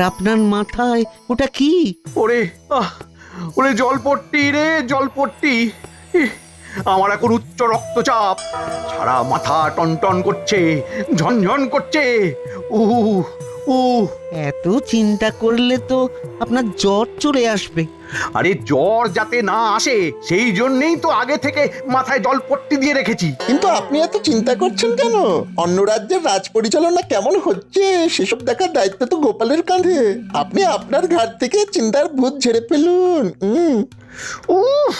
আপনার মাথায় ওটা কি? ওরে ওরে জলপট্টি রে জলপট্টি। ইহ, আমার এখন উচ্চ রক্তচাপ, সারা মাথা টনটন করছে, ঝনঝন করছে। উহ উহ এত চিন্তা করলে তো আপনার জ্বর চলে আসবে। আরে জ্বর যাতে না আসে সেই জন্যই তো আগে থেকে মাথায় জলপট্টি দিয়ে রেখেছি। কিন্তু আপনি এত চিন্তা করছেন কেন? অন্য রাজ্যের রাজ পরিচালনা কেমন হচ্ছে সেসব দেখার দায়িত্ব তো গোপালের কাঁধে। আপনি আপনার ঘাট থেকে চিন্তার ভূত ঝেড়ে ফেলুন। উফ,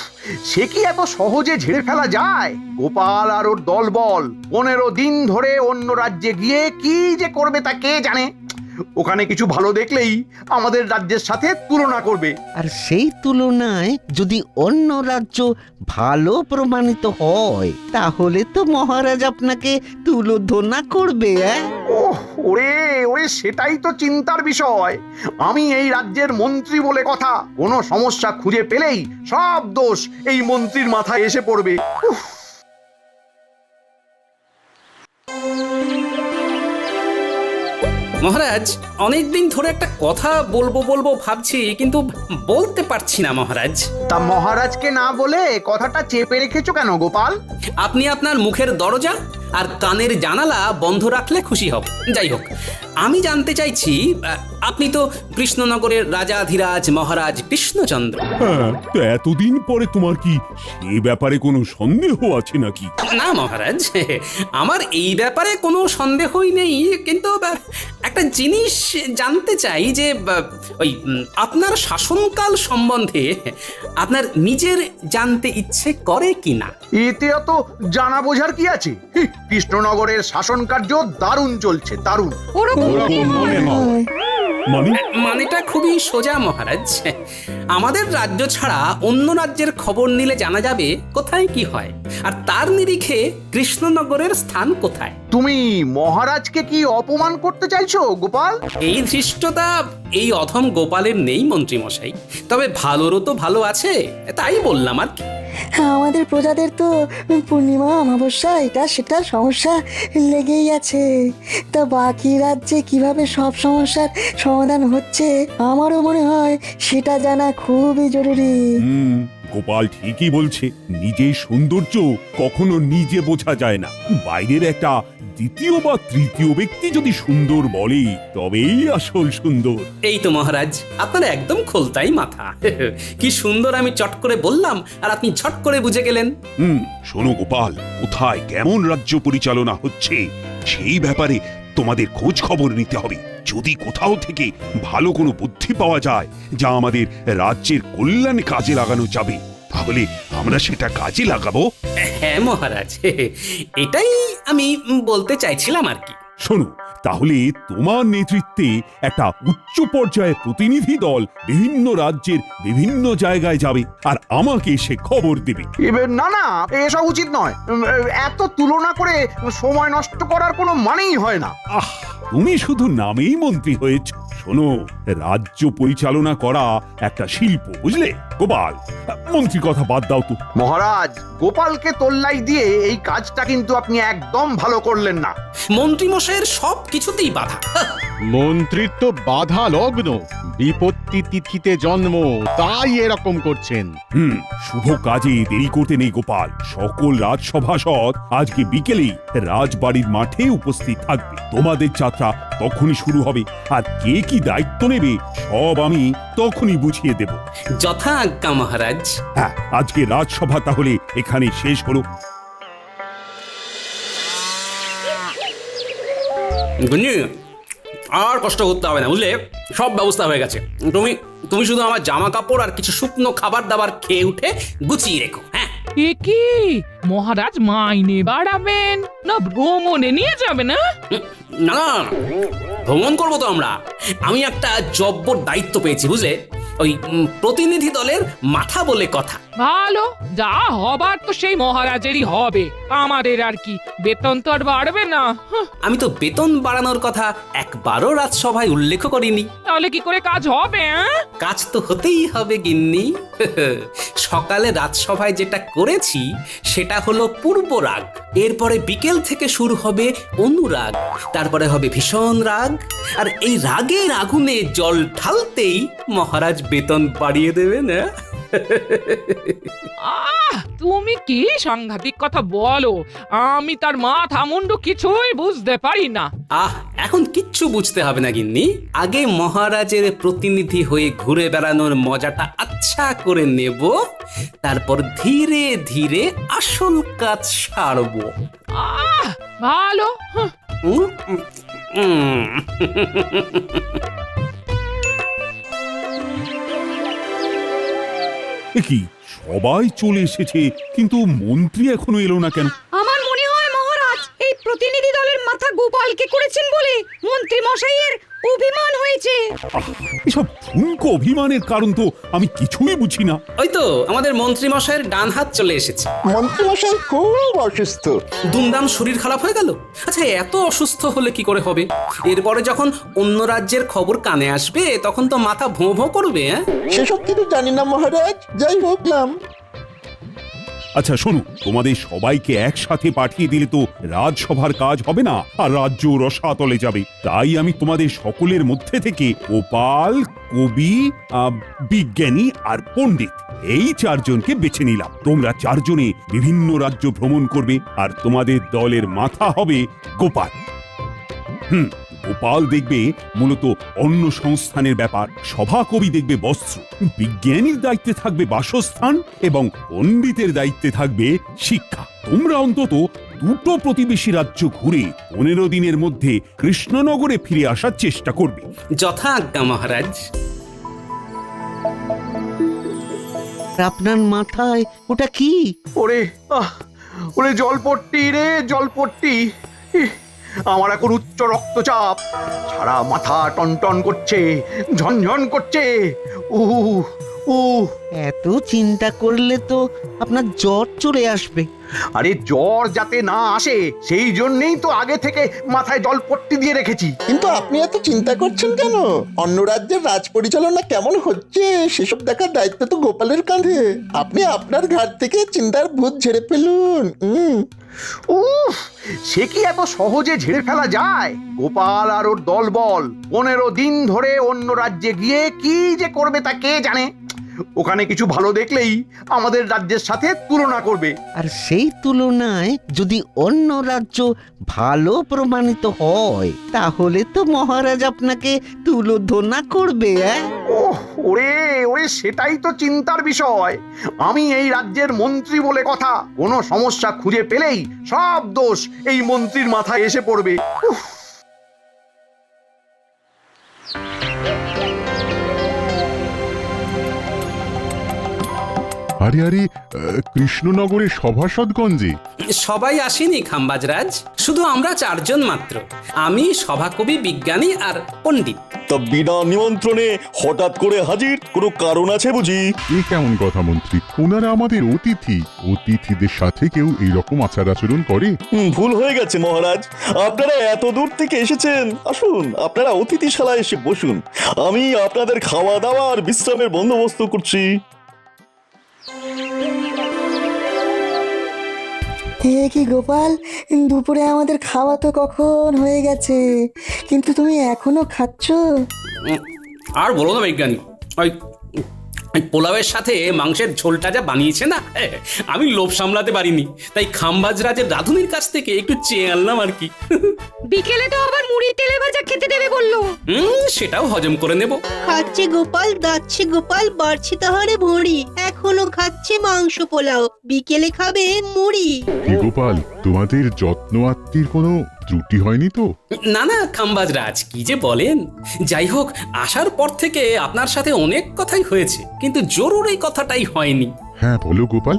সে কি এত সহজে ঝেড়ে ফেলা যায়? গোপাল আর ওর দলবল 15 দিন ধরে অন্য রাজ্যে গিয়ে কি যে করবে তা কে জানে। ওখানে কিছু ভালো দেখলেই আমাদের রাজ্যের সাথে তুলনা করবে। আর সেই তুলনায় যদি অন্য রাজ্য ভালো প্রমাণিত হয় তাহলে তো মহারাজ আপনাকে তুলোধনা করবে। ওহ ওরে ওরে, সেটাই তো চিন্তার বিষয়। আমি এই রাজ্যের মন্ত্রী বলে কথা, কোনো সমস্যা খুঁজে পেলেই সব দোষ এই মন্ত্রীর মাথায় এসে পড়বে। উফ, মহারাজ, অনেকদিন ধরে একটা কথা বলবো বলবো ভাবছি, কিন্তু বলতে পারছি না মহারাজ। তা মহারাজকে না বলে কথাটা চেপে রেখেছো কেন গোপাল? আপনি আপনার মুখের দরজা আর কানের জানালা বন্ধ রাখলে খুশি হব। যাই হোক, আমি জানতে চাইছি, আপনি তো কৃষ্ণনগরের রাজাধিরাজ মহারাজ কৃষ্ণচন্দ্র। হ্যাঁ, তো এতদিন পরে তোমার কি সে ব্যাপারে কোনো সন্দেহ আছে নাকি? না মহারাজ, আমার এই ব্যাপারে কোনো সন্দেহই নেই, কিন্তু একটা জিনিস জানতে চাই যে ওই আপনার শাসনকাল সম্বন্ধে আপনার নিজের জানতে ইচ্ছে করে কিনা। এতে অত জানা বোঝার কি আছে? কৃষ্ণনগরের শাসন কার্য দারুণ চলছে, দারুণ। মানে মানেটা খুবই সোজা মহারাজ। আমাদের রাজ্য ছাড়া অন্য রাজ্যের খবর নিলে জানা যাবে কোথায় কি হয়, আর তার নিরিখে কৃষ্ণনগরের স্থান কোথায়। তুমি মহারাজকে কি অপমান করতে চাইছো গোপাল? এই ধৃষ্টতা এই অধম গোপালের নেই মন্ত্রী মশাই, তবে ভালোরও তো ভালো আছে, তাই বললাম আর কি। আমাদের প্রজাদের তো পূর্ণিমা অমাবস্যা এটা সেটা সমস্যা লেগেই আছে। তা বাকি রাজ্যে কিভাবে সব সমস্যার সমাধান হচ্ছে আমারও মনে হয় সেটা জানা খুবই জরুরি। গোপাল ঠিকই বলছে, নিজের সৌন্দর্য কখনো নিজে বোঝা যায় না। বাইরের একটা দ্বিতীয় বা তৃতীয় ব্যক্তি যদি সুন্দর বলে তবেই আসল সুন্দর। এই তো মহারাজ, আপনার একদম খোলতাই মাথা। কি সুন্দর আমি চট করে বললাম আর আপনি ঝট করে বুঝে গেলেন। শোনো গোপাল, কোথায় কেমন রাজ্য পরিচালনা হচ্ছে সেই ব্যাপারে তোমাদের খোঁজ খবর নিতে হবে। যদি কোথাও থেকে ভালো কোনো বুদ্ধি পাওয়া যায় যা আমাদের রাজ্যের কল্যাণে কাজে লাগানো যাবে, তাহলে আমরা সেটা কাজে লাগাবো। হ্যাঁ মহারাজ, এটাই আমি বলতে চাইছিলাম আর কি। শোনো, তাহলে তোমার নেতৃত্বে একটা উচ্চ পর্যায়ের প্রতিনিধি দল বিভিন্ন রাজ্যের বিভিন্ন জায়গায় যাবে আর আমাকে সে খবর দেবে। না না, এসব উচিত নয়। এত তুলনা করে সময় নষ্ট করার কোনো মানেই হয় না। তুমি শুধু নামেই মন্ত্রী হয়েছ। শোনো, রাজ্য পরিচালনা করা একটা শিল্প, বুঝলে গোপাল? মন্ত্রী কথা বাদ দাও তো। মহারাজ, গোপালকে তোল্লাই দিয়ে এই কাজটা কিন্তু আপনি একদম ভালো করলেন না। মন্ত্রী মশাইয়ের সব কিছুতেই বাধা। মন্ত্রিত্ব বাধা লগ্ন, বিপত্তি তিথিতে জন্ম, তাই এরকম করছেন। শুভ কাজে দেরি করতে নেই গোপাল। সকল রাজসভাসদ আজকে বিকেলেই রাজবাড়ির মাঠে উপস্থিত থাকবে। তোমাদের যাত্রা তখনই শুরু হবে, আর কে কি দায়িত্ব নেবে সব আমি তখনই বুঝিয়ে দেব। যথা আজ্ঞা মহারাজ। হ্যাঁ, আজকে রাজসভা তাহলে এখানে শেষ হলো। গুঞ্জি, আর কষ্ট করতে হবে না, বুঝলে? সব ব্যবস্থা হয়ে গেছে। তুমি তুমি শুধু আমার জামা কাপড় আর কিছু শুকনো খাবার দাবার খেয়ে উঠে গুছিয়ে রেখো। হ্যাঁ, এ কি মহারাজ মাইনে বাড়াবেন না ভ্রমণে নিয়ে যাবে না? না না, ভ্রমণ করবো তো আমরা। আমি একটা জব্বর দায়িত্ব পেয়েছি, বুঝলে? ওই প্রতিনিধি দলের মাথা বলে কথা। ভালো, যা হবার তো সেই মহারাজেরই হবে, আমাদের আর কি, বেতন তো আর বাড়বে না। হাহ, আমি তো বেতন বাড়ানোর কথা একবারও রাজসভায় উল্লেখ করিনি। তাহলে কি করে কাজ হবে? কাজ তো হতেই হবে গিন্নি। সকালে রাজসভায় যেটা করেছি সেটা হলো পূর্ব রাগ, এরপরে বিকেল থেকে শুরু হবে অনুরাগ, তারপরে হবে ভীষণ রাগ, আর এই রাগের আগুনে জল ঢালতেই মহারাজ বেতন বাড়িয়ে দেবেন। তুমি কি সাংঘাতিক কথা বলো, আমি তার মাথা মুন্ডু কিছুই বুঝতে পারি না। এখন কিচ্ছু বুঝতে হবে না গিন্নি, আগে মহারাজের প্রতিনিধি হয়ে ঘুরে বেড়ানোর মজাটা আচ্ছা করে নেব, তারপর ধীরে ধীরে আসল কাজ সারবো। ভালো। উম, উম, এ কি, সবাই চলে এসেছে কিন্তু মন্ত্রী এখনো এলো না কেন? আমার মনে হয় মহারাজ এই প্রতিনিধি দলের মাথা গোপালকে করেছেন বলে মন্ত্রী মশাইয়ের অভিমান হয়েছে। এসব ঠুনকো অভিমানের কারণ তো আমি কিছুই বুঝি না। ওই তো আমাদের মন্ত্রী মশাইয়ের ডান হাত চলে এসেছে। মন্ত্রীমশাই খুব অসুস্থ। দুমদাম শরীর খারাপ হয়ে গেল। আচ্ছা, এত অসুস্থ হলে কি করে হবে? এরপরে যখন অন্য রাজ্যের খবর কানে আসবে তখন তো মাথা ভোঁ ভোঁ করবে। সেসব কিছু জানি না মহারাজ, যাই হোক নাম। আচ্ছা শোনো, তোমাদের সবাইকে একসাথে পাঠিয়ে দিলে তো রাজসভার কাজ হবে না, আর রাজ্য রসাতলে যাবে। তাই আমি তোমাদের সকলের মধ্যে থেকে গোপাল, কবি, বিজ্ঞানী আর পণ্ডিত এই চারজনকে বেছে নিলাম। তোমরা চারজনে বিভিন্ন রাজ্য ভ্রমণ করবে, আর তোমাদের দলের মাথা হবে গোপাল। গোপাল দেখবে মূলত অন্য সংস্থানের ব্যাপার, সভাকবি দেখবে বস্ত্র, বিজ্ঞানীর দায়িত্বে থাকবে বাসস্থান এবং পণ্ডিতের দায়িত্বে থাকবে শিক্ষা। তোমরা অন্তত দুটো প্রতিবেশী রাজ্য ঘুরে 15 দিনের মধ্যে কৃষ্ণনগরে ফিরে আসার চেষ্টা করবে। যথা আজ্ঞা মহারাজ। আপনার মাথায় ওটা কি? ওরে ওরে জলপট্টি রে জলপট্টি, আমার এখন উচ্চ রক্তচাপ, সারা মাথা টনটন করছে, ঝনঝন করছে। এত চিন্তা করলে তো আপনার জ্বর চলে আসবে। আরে জ্বর যাতে না আসে সেই জন্যই তো আগে থেকে মাথায় জলপট্টি দিয়ে রেখেছি। কিন্তু আপনি এত চিন্তা করছেন কেন? অন্য রাজ্যের রাজ পরিচালনা কেমন হচ্ছে সেসব দেখার দায়িত্ব তো গোপালের কাঁধে। আপনি আপনার ঘাট থেকে চিন্তার ভূত ঝেড়ে ফেলুন। উফ, সে কি এত সহজে ঝেড়ে ফেলা যায়? গোপাল আর ওর দলবল 15 দিন ধরে অন্য রাজ্যে গিয়ে কি যে করবে তা কে জানে। ওখানে কিছু ভালো দেখলেই আমাদের রাজ্যের সাথে তুলনা করবে, আর সেই তুলনায় যদি অন্য রাজ্য ভালো প্রমাণিত হয় তাহলে তো মহারাজ আপনাকে তুলোধনা করবে। ওরে ওরে, সেটাই তো চিন্তার বিষয়। আমি এই রাজ্যের মন্ত্রী বলে কথা, কোনো সমস্যা খুঁজে পেলেই সব দোষ এই মন্ত্রীর মাথায় এসে পড়বে। আরে আরে, কৃষ্ণনগরের সভাসদগঞ্জে সবাই আসেনি খাম্বাজরাজ, শুধু আমরা চারজন মাত্র, আমি, সভাকবি, বিজ্ঞানী আর পণ্ডিত। তা বিনা নিমন্ত্রণে হঠাৎ করে হাজির, কোনো কারণ আছে বুঝি? এ কেমন কথা মন্ত্রী? ওনারা আমাদের অতিথি, অতিথিদের সাথে কেউ এইরকম আচার আচরণ করে? ভুল হয়ে গেছে মহারাজ, আপনারা এত দূর থেকে এসেছেন, আসুন আপনারা অতিথিশালায় এসে বসুন, আমি আপনাদের খাওয়া দাওয়া আর বিশ্রামের বন্দোবস্ত করছি। কি গোপাল, দুপুরে আমাদের খাওয়া তো কখন হয়ে গেছে, কিন্তু তুমি এখনো খাচ্ছ? আর বলো না বিজ্ঞানী, ওই পোলাওয়ের সাথে মাংসের ঝোলটা যা বানিয়েছে না, আমি লোভ সামলাতে পারিনি, তাই খাম্বাজরাজের রাধুনির কাছ থেকে একটু চেয়ে আনলাম আর কি। বিকেলে তো আবার মুড়ি তেলে ভাজা খেতে দেবে বললো। সেটাও হজম করে নেব। খাচ্ছে গোপাল, দাচ্ছে গোপাল, বাড়ছে তাহারে ভুঁড়ি, এখনো খাচ্ছে মাংস পোলাও, বিকেলে খাবে মুড়ি। কি গোপাল, তোমাদের যত্ন আত্মীর কোনো ত্রুটি হয়নি তো? না না খাম্বাজরাজ, কি যে বলেন। যাই হোক, আসার পর থেকে আপনার সাথে অনেক কথাই হয়েছে, কিন্তু জরুরি কথাটাই হয়নি। হ্যাঁ বলো গোপাল।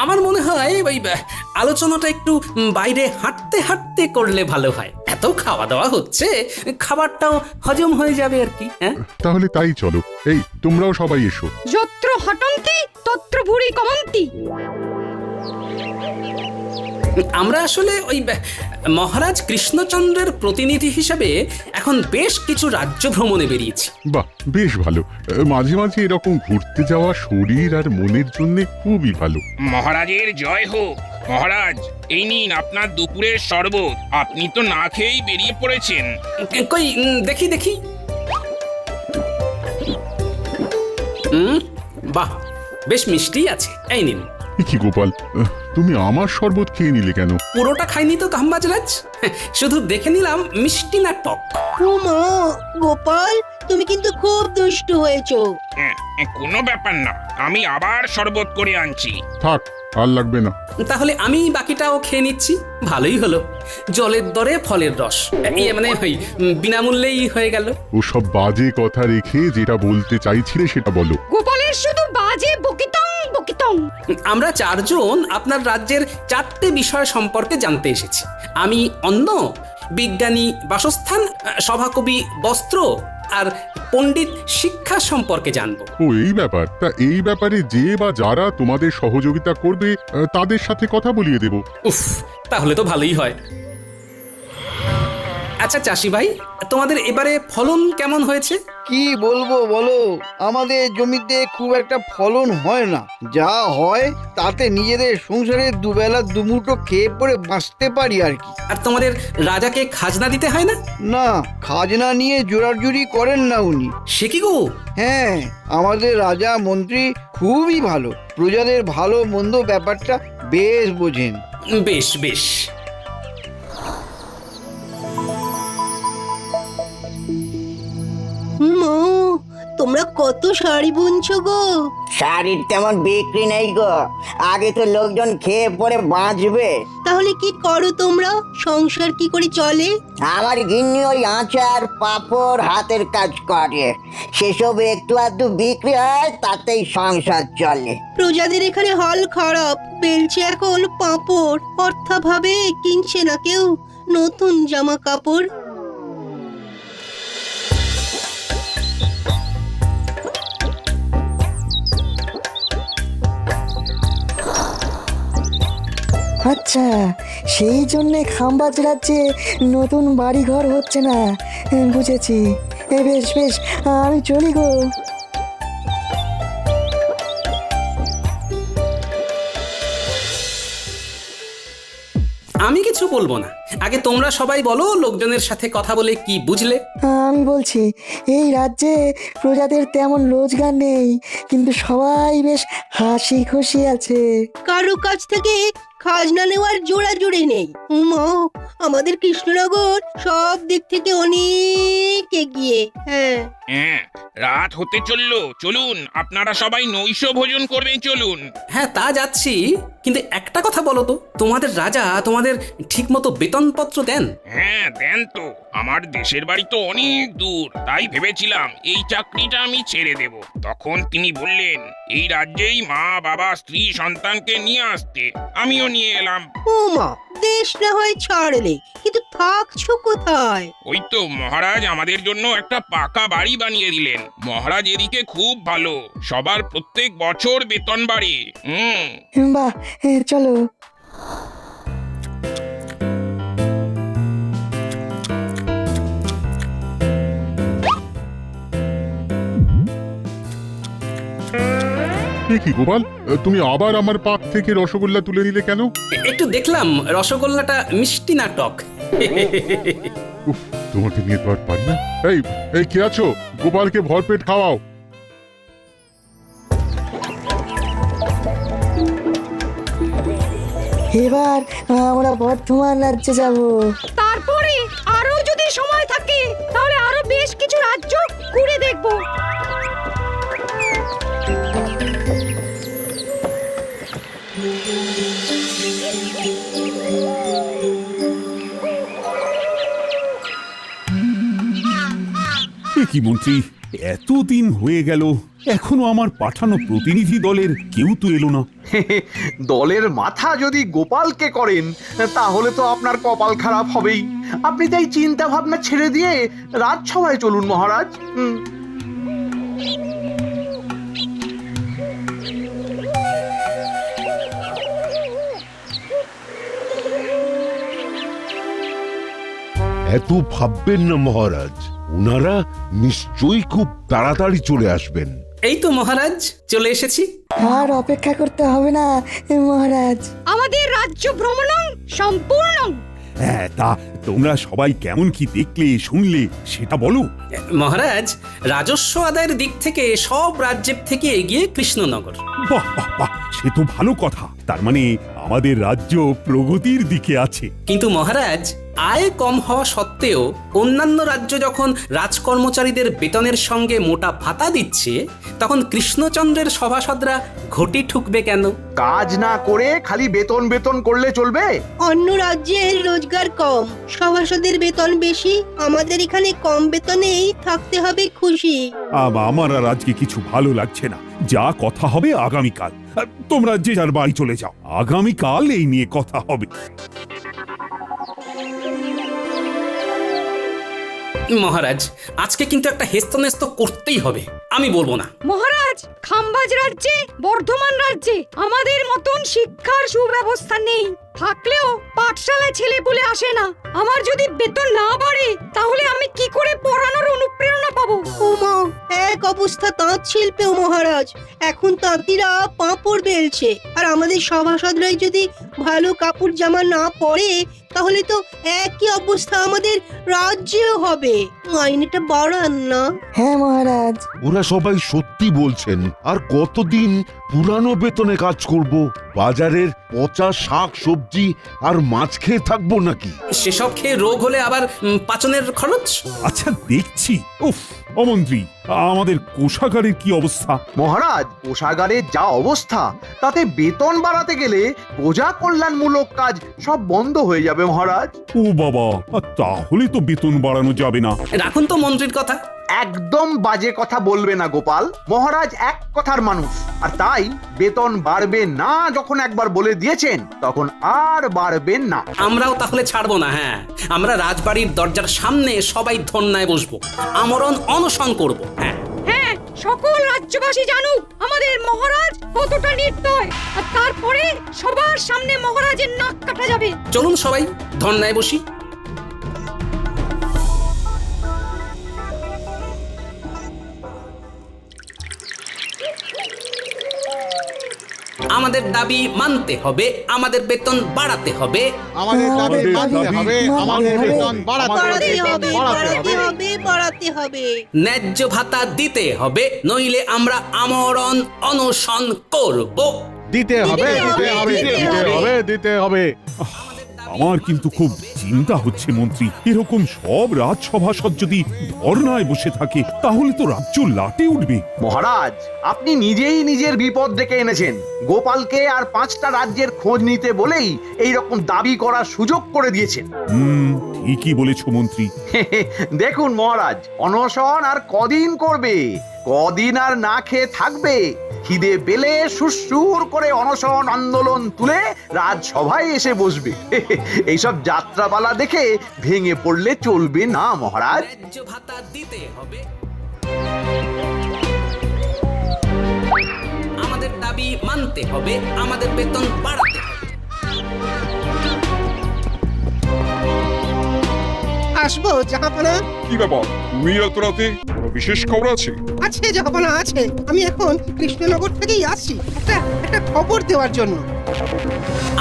আমার মনে হয় ওই আলোচনাটা একটু বাইরে হাঁটতে হাঁটতে করলে ভালো হয়। এত খাওয়া দাওয়া হচ্ছে, খাবারটাও হজম হয়ে যাবে আর কি। হ্যাঁ, তাহলে তাই চলো, এই তোমরাও সবাই এসো। যত্র হটন্তি তত্র ভুরি কমন্তি। আমরা আসলে ওই মহারাজ কৃষ্ণচন্দ্রের প্রতিনিধি হিসেবে এখন বেশ কিছু রাজ্য ভ্রমণে বেরিয়েছি। বাহ, বেশ ভালো। মাঝে মাঝে এরকম ঘুরতে যাওয়া শরীর আর মনের জন্য খুবই ভালো। মহারাজের জয় হোক। মহারাজ, এই নিন আপনার দুপুরের শরবত। আপনি তো না খেয়েই বেরিয়ে পড়েছেন। কই দেখি দেখি। বাহ, বেশ মিষ্টি আছে। এই নিন। কি গোপাল, তুমি আমার শরবত খেয়ে নিলে কেন? পুরোটা খাইনি তো কামবাজরাজ, শুধু দেখে নিলাম মিষ্টি না টক। মা, গোপাল তুমি কিন্তু খুব দুষ্টু হয়েছো। কোনো ব্যাপার না, আমি আবার শরবত করে আনছি। থাক, আর লাগবে না। তাহলে আমি বাকিটাও খেয়ে নিচ্ছি। ভালোই হলো, জলের দরে ফলের রস, মানে ওই বিনামূল্যেই হয়ে গেল। ওসব বাজে কথা রেখে যেটা বলতে চাইছিলে সেটা বলো। গোপালের শুধু বাজে বকিতং বকিতং। আমরা চারজন আপনার রাজ্যের 4টে বিষয় সম্পর্কে জানতে এসেছি। আমি অন্ন, বিজ্ঞানী বাসস্থান, সভাকবি বস্ত্র আর পণ্ডিত শিক্ষা সম্পর্কে জানবো। ও এই ব্যাপার। তা এই ব্যাপারে যে বা যারা তোমাদের সহযোগিতা করবে তাদের সাথে কথা বলিয়ে দেব। উফ, তাহলে তো ভালোই হয়। আচ্ছা চাষি ভাই, তোমাদের এবারে ফলন কেমন হয়েছে? কি বলবো বলো, আমাদের জমিতে খুব একটা ফলন হয় না। যা হয় তাতে নিজেদের সংসারে দুবেলা দুমুঠো খেয়ে পড়ে বাঁচতে পারি আর কি। আর তোমাদের রাজাকে খাজনা দিতে হয় না? না, খাজনা নিয়ে জোরাজুরি করেন না উনি। সে কি গো? হ্যাঁ, আমাদের রাজা মন্ত্রী খুবই ভালো, প্রজাদের ভালো মন্দ ব্যাপারটা বেশ বোঝেন। বেশ বেশ। মা, তোমরা কত শাড়ি বুনছো গো? শাড়ির তেমন বিক্রি নেই গো, আগে তো লোকজন খেয়ে পরে বাঁচবে। তাহলে কি করো তোমরা? সংসার কি করে চলে? আমার গিন্নি ওই আচার পাঁপড় হাতের কাজ করে, সেসব একটু আধটু বিক্রি হয়, তাতেই সংসার চলে। প্রজাদের এখানে হাল খারাপ, বেলছে এখন পাঁপড়, অর্থাভাবে কিনছে না কেউ নতুন জামা কাপড়। আচ্ছা, সেই জন্যে খাম্বাজ রাজ্যে নতুন বাড়ি ঘর হচ্ছে না। বুঝেছি। বেশ বেশ, আমি চলি গো। আমি কিছু বলবো না, আগে তোমরা সবাই বলো লোকজনের সাথে কথা বলে কি বুঝলে। আমি বলছি, এই রাজ্যে প্রজাদের তেমন রোজগার নেই, কিন্তু সবাই বেশ হাসি খুশি আছে। কারো কাছ থেকে খাজনা নেওয়ার জোড়াজুড়ি নেই। উমা, আমাদের কৃষ্ণনগর সব দিক থেকে অনেক এগিয়ে। হ্যাঁ, রাত হতে চললো, চলুন আপনারা সবাই নৈশ ভোজন করবেন, চলুন। হ্যাঁ, তা যাচ্ছি, কিন্তু একটা কথা বলো তো, তোমাদের রাজা তোমাদের ঠিক মতো বেতনপত্র দেন? হ্যাঁ দেন তো, আমার দেশের বাড়ি তো অনেক দূর, তাই ভেবেছিলাম এই চাকরিটা আমি ছেড়ে দেব। তখন তিনি বললেন এই রাজ্যেই মা বাবা স্ত্রী সন্তানকে নিয়ে আসতে, আমিও নিয়ে এলাম। উমা, দেশ না হয় ছাড়লে, কিন্তু থাকছো কোথায়? ওই তো মহারাজ আমাদের জন্য একটা পাকা বাড়ি বানিয়ে দিলেন। মহারাজ এদিকে খুব ভালো, সবার প্রত্যেক বছর বেতন বাড়ে। বাহ, চলো। কি গোপাল, তুমি আবার আমার পাক থেকে রসগোল্লা তুলে নিলে কেন? একটু দেখলাম রসগোল্লাটা মিষ্টি না টক। উফ, তোমাকে নিয়ে তো আর পারি না। এই এই কে আছো? গোপালকে ভরপেট খাওয়াও। এবার আমরা বর্ধমান রাজ্যে যাব। তারপরে আরো যদি সময় থাকে তাহলে আরো বেশ কিছু রাজ্য ঘুরে দেখব। কি মন্ত্রী, এতদিন হয়ে গেল, এখনো আমার পাঠানো প্রতিনিধি দলের কেউ তো এলো না। দলের মাথা যদি গোপালকে করেন তাহলে তো আপনার কপাল খারাপ হবেই। আপনি তাই চিন্তা ভাবনা ছেড়ে দিয়ে রাজসভায় চলুন মহারাজ। এত ভাববেন না মহারাজ, ওনারা নিশ্চয়ই খুব তাড়াতাড়ি চলে আসবেন। এই তো মহারাজ চলে এসেছি। আর অপেক্ষা করতে হবে না মহারাজ। আমাদের রাজ্য ভ্রমণ সম্পূর্ণ। হ্যাঁ, তা তোমরা সবাই কেমন কি দেখলে শুনলে সেটা বলো। মহারাজ, রাজস্ব আদায়ের দিক থেকে সব রাজ্যের থেকে এগিয়ে কৃষ্ণনগর। বাহ বাহ বাহ, সে তো ভালো কথা। তার মানে আমাদের রাজ্য প্রগতির দিকে আছে। কিন্তু মহারাজ, আয় কম হওয়া সত্ত্বেও অন্যান্য রাজ্য যখন রাজকর্মচারীদের বেতনের সঙ্গে মোটা ভাতা দিচ্ছে, তখন কৃষ্ণচন্দ্রের সভাসদরা ঘটি ঠুকবে কেন? কাজ না করে খালি বেতন বেতন করলে চলবে? অন্য রাজ্যের রোজগার কম, সভাসদের বেতন বেশি, আমাদের এখানে কম বেতনেই থাকতে হবে খুশি। আমার আর আজকে কিছু ভালো লাগছে না। যা কথা হবে আগামীকাল। তোমরা যে যার বাড়ি চলে যাও, আগামীকাল এই নিয়ে কথা হবে। মহারাজ, আজকে কিন্তু একটা হেস্তনেস্ত করতেই হবে, আমি বলবো না। মহারাজ, খাম্বাজ রাজ্যে, বর্ধমান রাজ্যে আমাদের মতন শিক্ষার সুব্যবস্থা নেই। থাকলেও পাঠশালায় ছেলে বলে আসে না। আমার যদি বেতন না বাড়ে তাহলে আমি কি করে পড়ানোর অনুপ্রেরণা পাবো? ওমা, এক অবস্থা তাঁত শিল্পেও মহারাজ। এখন তাঁতিরা পাঁপড় বেলছে, আর আমাদের সভাসদরাই যদি ভালো কাপড় জামা না পরে তাহলে তো একই অবস্থা আমাদের রাজ্যেও হবে। মাইনেটা বাড়ান না। হ্যাঁ মহারাজ। ওরা সবাই সত্যি বলছেন। আর কতদিন পুরানো বেতনে কাজ করব? বাজারের পচা শাক সবজি আর মাছ খেয়ে থাকবো নাকি? সেসব খেয়ে রোগ হলে আবার পাচনের খরচ। আচ্ছা দেখছি। উফ, অমন্ত্রী, আমাদের কোষাগারের কি অবস্থা? মহারাজ, কোষাগারের যা অবস্থা, তাতে বেতন বাড়াতে গেলে প্রজা কল্যাণমূলক কাজ সব বন্ধ হয়ে যাবে মহারাজ। ও বাবা, তাহলে তো বেতন বাড়ানো যাবে না। রাখুন তো মন্ত্রীর কথা। একদম বাজে কথা বলবে না গোপাল। মহারাজ এক কথার মানুষ, আর তাই বেতন বাড়বে না যখন একবার বলে দিয়েছেন তখন আর বাড়বে না। আমরাও তাহলে ছাড়বো না। হ্যাঁ, আমরা রাজবাড়ির দরজার সামনে সবাই ধর্নায় বসবো, আমরণ অনশন করব। হ্যাঁ হ্যাঁ, সকল রাজ্যবাসী জানুক আমাদের মহারাজ কতটা নির্দয়, আর তারপরে সবার সামনে মহারাজের নাক কাটা যাবে। চলুন সবাই ধর্নায় বসি। আমাদের দাবি মানতে হবে, আমাদের বেতন বাড়াতে হবে, আমাদের দাবি মানতে হবে, আমাদের বেতন বাড়াতে হবে, বাড়াতে হবে। ন্যায্য ভাতা দিতে হবে, নইলে আমরা আমরণ অনশন করব। দিতে হবে, দিতে হবে, দিতে হবে, দিতে হবে। আমার কিন্তু খুব চিন্তা হচ্ছে মন্ত্রী। এরকম সব রাজসভাসদ যদি ধর্নায় বসে থাকে তাহলে তো রাজ্য লাটে উঠবে। মহারাজ, আপনি নিজেই নিজের বিপদ ডেকে এনেছেন। গোপালকে আর 5টা রাজ্যের খোঁজ নিতে বলেই এই রকম দাবি করার সুযোগ করে দিয়েছেন। ঠিকই বলেছো মন্ত্রী। দেখুন মহারাজ, অনশন আর কদিন করবে? কদিন আর না খেয়ে থাকবে? খিদে পেলে সুরসুর করে অনশন আন্দোলন তুলে রাজসভায় এসে বসবে। এইসব যাত্রাপালা দেখে ভেঙে পড়লে চলবে না মহারাজ। ন্যায্য ভাতা দিতে হবে, আমাদের দাবি মানতে হবে, আমাদের বেতন বাড়াতে হবে। আসবো জাহাপানা। কি ব্যাপার, তুমি এত রাতে? কোনো বিশেষ খবর আছে? আছে জাহাপানা, আছে। আমি এখন কৃষ্ণনগর থেকেই আসছি একটা খবর দেওয়ার জন্য।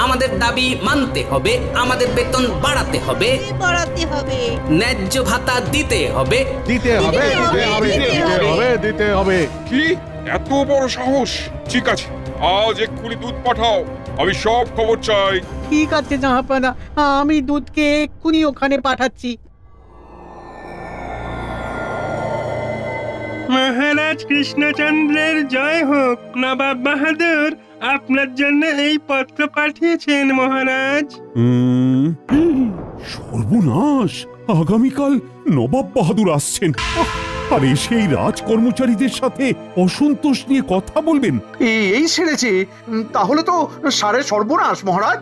আমাদের দাবি মানতে হবে, আমাদের বেতন বাড়াতে হবে, বাড়াতে হবে, ন্যায্য ভাতা দিতে হবে, দিতে হবে, দিতে হবে, দিতে হবে, দিতে হবে। কি এত বড় সাহস? ঠিক আছে, আজ এক্ষুনি দুধ পাঠাও, আমি সব খবর চাই। ঠিক আছে জাহাপানা, আমি দুধকে এক্ষুনি ওখানে পাঠাচ্ছি। মহারাজ কৃষ্ণচন্দ্রের জয় হোক। নবাব বাহাদুর আপনার জন্য এই পত্র পাঠিয়েছেন মহারাজ। সর্বনাশ, আগামীকাল নবাব বাহাদুর আসছেন। আর সেই রাজ কর্মচারীদের সাথে অসন্তোষ নিয়ে কথা বলবেন? এই সেরেছে, তাহলে তো সারে সর্বনাশ মহারাজ।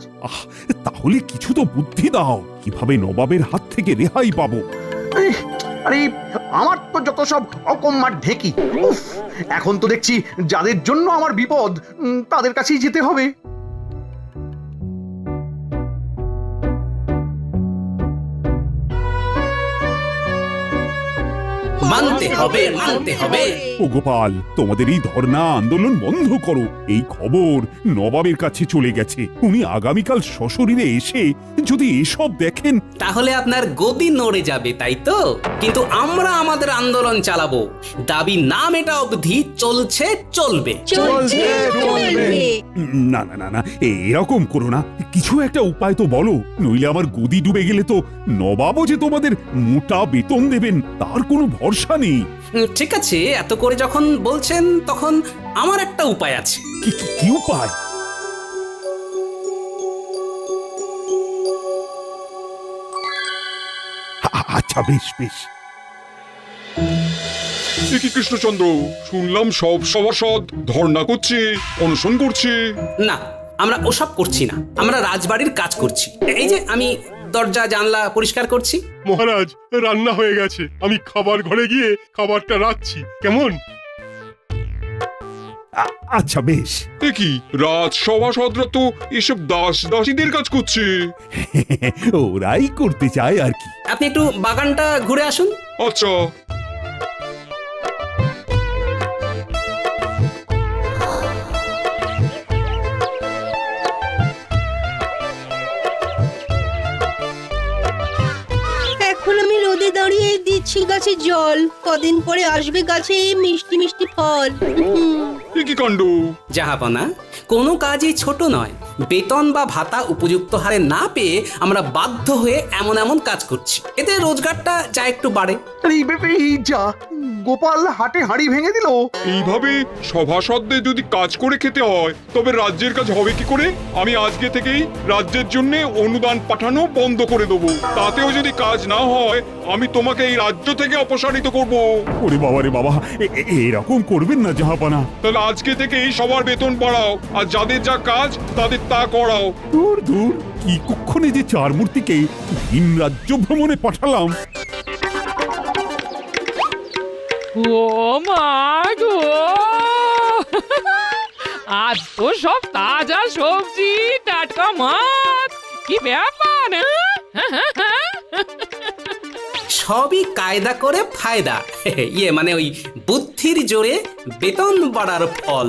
তাহলে কিছু তো বুদ্ধি দাও, কিভাবে নবাবের হাত থেকে রেহাই পাবো? আরে আমার তো যত সব অকম্মার ঢেকি। উফ, এখন তো দেখছি যাদের জন্য আমার বিপদ তাদের কাছেই যেতে হবে। মানতে হবে, মানতে হবে। ও গোপাল, তোমাদের এই ধর্ণা আন্দোলন বন্ধ করো। এই খবর নবাবের কাছে চলে গেছে। উনি আগামীকাল সশরীরে এসে যদি এসব দেখেন, তাহলে আপনার গদি নড়ে যাবে, তাই তো? কিন্তু আমরা আমাদের আন্দোলন চালাবো, দাবি না মেটা অবধি চলছে চলবে। না না না না, এরকম করো না। কিছু একটা উপায় তো বলো, নইলে আমার গদি ডুবে গেলে তো নবাবও যে তোমাদের মোটা বেতন দেবেন তার কোনো ভরসা নেই। ঠিক আছে, এত করে যখন বলছেন তখন আমার একটা উপায় আছে। কি উপায়? আচ্ছা, বেশ বেশ। কি কৃষ্ণচন্দ্র, শুনলাম সব সভাসদ ধর্ণা করছে, অনশন করছে। না, আমরা ওসব করছি না, আমরা রাজবাড়ির কাজ করছি। এই যে আমি দরজা জানলা পরিষ্কার করছি। মহারাজ, রান্না হয়ে গেছে, আমি খাবার ঘরে গিয়ে খাবারটা রাখছি, কেমন? আচ্ছা বেশ। কি রাজ সভাসদরা তো এসব দাসীদের কাজ করছে। ওরাই করতে চায় আর কি। আপনি একটু বাগানটা ঘুরে আসুন। আচ্ছা। এখন আমি রোদে দাঁড়িয়ে দিচ্ছি গাছে জল, কদিন পরে আসবে গাছে মিষ্টি মিষ্টি ফল। কি কাণ্ড! জাহাপনা, কোনো কাজই ছোট নয়। বেতন বা ভাতা উপযুক্ত হারে না পেয়ে আমরা বাধ্য হয়ে এমন এমন কাজ করছি, এতে রোজগারটা যা একটু বাড়ে। যা গোপাল হাটে হাঁড়ি ভেঙে দিল। এইভাবে সভাসদদের যদি কাজ করে খেতে হয় তবে রাজ্যের কাজ হবে কি করে? আমি আজকে থেকেই রাজ্যের জন্য অনুদান পাঠানো বন্ধ করে দেবো। তাতেও যদি কাজ না হয় আমি তোমাকে এই রাজ্য থেকে অপসারিত করব। ওরে বাবা রে বাবা, এরকম করবেন না জাহাপানা। তাহলে আজকে থেকেই সবার বেতন বাড়াও, আর যাদের যা কাজ তাদের তা করাও। দূর দূর, কি কুক্ষণে যে চার মূর্তিকে ভিন রাজ্য ভ্রমণে পাঠালাম। ও মা গো, আজ তো সব তাজা সবজি, টাটকা মাছ, কি ব্যাপার? সবই কায়দা করে ফায়দা। ইয়ে মানে ওই বুদ্ধির জোরে বেতন বাড়ার ফল।